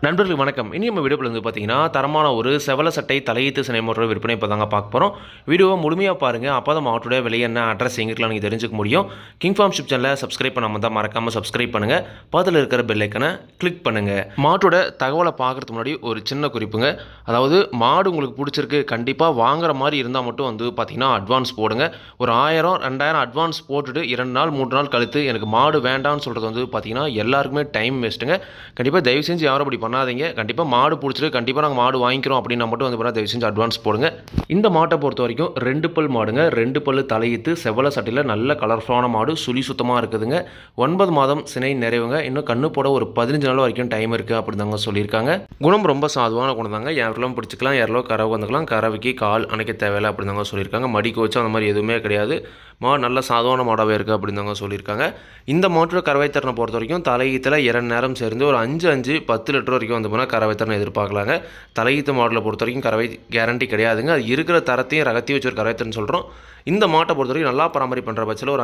நண்பர்களுக்கு வணக்கம். இனி நம்ம வீடியோக்குள்ள வந்து பார்த்தீங்கன்னா, தரமான ஒரு செவல சட்டை தலையீத்து சினை மோட்டார் விற்பனை இப்போ தாங்க பார்க்க போறோம். வீடியோவை முழுமையா பாருங்க. அப்பதான் மாட்டோட விலை என்ன, அட்ரஸ் எங்க இருக்குன்னு நீங்க தெரிஞ்சுக்க முடியும். கிங் ஃபார்ம் ஷிப் சேனலை சப்ஸ்கிரைப் பண்ணாம இருந்தா மறக்காம சப்ஸ்கிரைப் பண்ணுங்க. பக்கத்துல இருக்கிற பெல் ஐக்கனை கிளிக் பண்ணுங்க. மாட்டோட தகவலை பார்க்கறதுக்கு முன்னாடி ஒரு சின்ன குறிப்புங்க. அதாவது மாடு உங்களுக்கு பிடிச்சிருக்கு, கண்டிப்பா வாங்குற மாதிரி இருந்தா மட்டும் வந்து பார்த்தீங்கன்னா அட்வான்ஸ் போடுங்க. ஒரு 1000 2000 அட்வான்ஸ் போட்டுட்டு 2 நாள் 3 நாள் கழித்து எனக்கு மாடு வேண்டாம்னு சொல்றது வந்து பார்த்தீங்கன்னா எல்லாருக்குமே டைம் வேஸ்ட்டுங்க. கண்டிப்பா தயவு செஞ்சு யாரும் அப்படி பண்ணாதீங்க. கண்டிப்பாக மாடு பிடிச்சிருக்கு, கண்டிப்பாக நாங்கள் மாடு வாங்கிக்கிறோம் அப்படின்னா மட்டும் வந்து தயவு செஞ்சு அட்வான்ஸ் போடுங்க. இந்த மாட்டை பொறுத்த வரைக்கும் 2 பல் மாடுங்க, 2 பல் தலையிட்டு செவல சட்டையில் நல்ல கலர்ஃபுல்லான மாடு, சுழி சுத்தமாக இருக்குதுங்க. 9 மாதம் சினை நிறைவுங்க. இன்னும் கண்ணு போட ஒரு 15 நாள் வரைக்கும் டைம் இருக்குது அப்படி தாங்க சொல்லியிருக்காங்க. குணம் ரொம்ப சாதுவான குணம் தாங்க. யாரெல்லாம் பிடிச்சிக்கலாம், யாரெல்லாம் கறவை வந்துக்கலாம், கறவைக்கு கால் அணைக்க தேவையில்லை அப்படி தாங்க சொல்லியிருக்காங்க. மடிக்கு வச்சு அந்த மாதிரி எதுவுமே கிடையாது. மாடு நல்ல சாதுவான மாடாகவே இருக்குது அப்படின்னு தாங்க சொல்லியிருக்காங்க. இந்த மாட்டோட கறவை திறனை பொறுத்த வரைக்கும் தலையீத்தில் 2 நேரம் சேர்ந்து ஒரு 5 லிட்டர் வரைக்கும் வந்து போனால் கறவை திறனை எதிர்பார்க்கலாங்க. தலையீத்து மாடலை பொறுத்த வரைக்கும் கறவை கேரண்டி கிடையாதுங்க. அது இருக்கிற தரத்தையும் ரகத்தையும் வச்சு ஒரு கறவை திறன் சொல்கிறோம். இந்த மாட்டை பொறுத்த வரைக்கும் நல்லா பராமரிப்பு பண்ணுற பட்சத்தில் ஒரு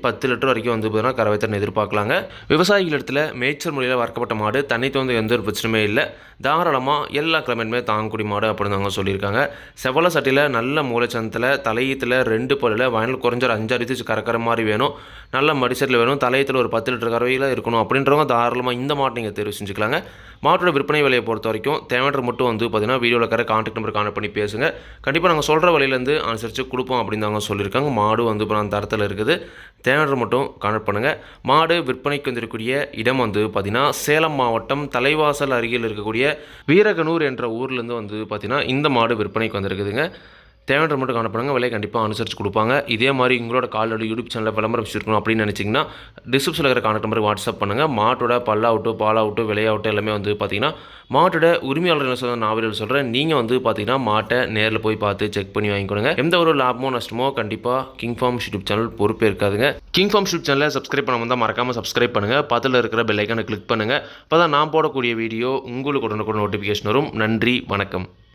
10 லிட்டர் வரைக்கும் வந்து பார்த்தீங்கன்னா கறவை திறனை எதிர்பார்க்கலாங்க. விவசாயிகள் இடத்துல மேய்ச்சல் முறையில் வளர்க்கப்பட்ட மாடு, தண்ணி தோந்து எந்த ஒரு பிரச்சனையுமே இல்லை. தாராளமாக எல்லா கிளைமேட்டுமே தாங்கக்கூடிய மாடு அப்படின்னு தாங்க சொல்லியிருக்காங்க. செவல சட்டையில் நல்ல மூளைச்சந்தத்தில் தலையீத்தில் 2 பல்லில் வயலில் குறைஞ்ச ஒரு 5 அடித்து கறக்கிற மாதிரி வேணும். நல்ல மடிசட்டில் வேணும். தலையத்தில் ஒரு 10 லிட்டர் கறவையில் இருக்கணும் அப்படின்றவங்க தாராளமாக இந்த மாட்டை நீங்கள் தேர்வு செஞ்சுக்கலாங்க. மாட்டோட விற்பனை விலையை பொறுத்த வரைக்கும் தேவையான மட்டும் வந்து பார்த்தீங்கன்னா வீடியோவில் இருக்கிற கான்டாக்ட் நம்பர் கான்டாக்ட் பண்ணி பேசுங்க. கண்டிப்பாக நாங்கள் சொல்கிற விலையிலேருந்து அனுசரித்து கொடுப்போம் அப்படின்னு தாங்க சொல்லியிருக்காங்க. மாடு வந்து இப்போ நான் தரத்தில் இருக்குது. தேவையான மட்டும் கான்டாக்ட் பண்ணுங்கள். மாடு விற்பனைக்கு வந்திருக்கக்கூடிய இடம் வந்து பார்த்தீங்கன்னா சேலம் மாவட்டம் தலைவாசல் அருகில் இருக்கக்கூடிய வீரகனூர் என்ற ஊர்லேருந்து வந்து பார்த்தீங்கன்னா இந்த மாடு விற்பனைக்கு வந்திருக்குதுங்க. தேவையான மட்டும் காணப்படுங்க. விலை கண்டிப்பாக அனுசரித்து கொடுப்பாங்க. இதே மாதிரி உங்களோட காலோட யூடியூப் சேனலில் விளம்பரம் வச்சுருக்கணும் அப்படின்னு நினச்சிங்கன்னா டிஸ்கிரிப்ஷனில் இருக்கிற கான்டாக்ட் நம்பருக்கு வாட்ஸ்அப் பண்ணுங்கள். மாட்டோட பல்லாகட்டும் பாலாகட்டும் விலையாகட்டும் எல்லாமே வந்து பார்த்தீங்கன்னா மாட்டோட உரிமையாளர் என்ன சொல்ல நான் வீடியோ சொல்கிறேன். நீங்கள் வந்து பார்த்தீங்கன்னா மாட்டை நேரில் போய் பார்த்து செக் பண்ணி வாங்கிக்கொடுங்க. எந்த ஒரு லாபமோ நஷ்டமோ கண்டிப்பாக கிங் ஃபார்ம் யூடியூப் சேனல் பொறுப்பே இருக்காதுங்க. கிங் ஃபார்ம் யூடியூப் சேனலை சப்ஸ்கிரைப் பண்ணாமல் தான் மறக்காமல் சப்ஸ்கிரைப் பண்ணுங்கள். பக்கத்தில் இருக்கிற பெல் ஐக்கானை கிளிக் பண்ணுங்கள். அப்போ தான் நான் போடக்கூடிய வீடியோ உங்களுக்கு உடனுக்குடன் நோட்டிஃபிகேஷன் வரும். நன்றி, வணக்கம்.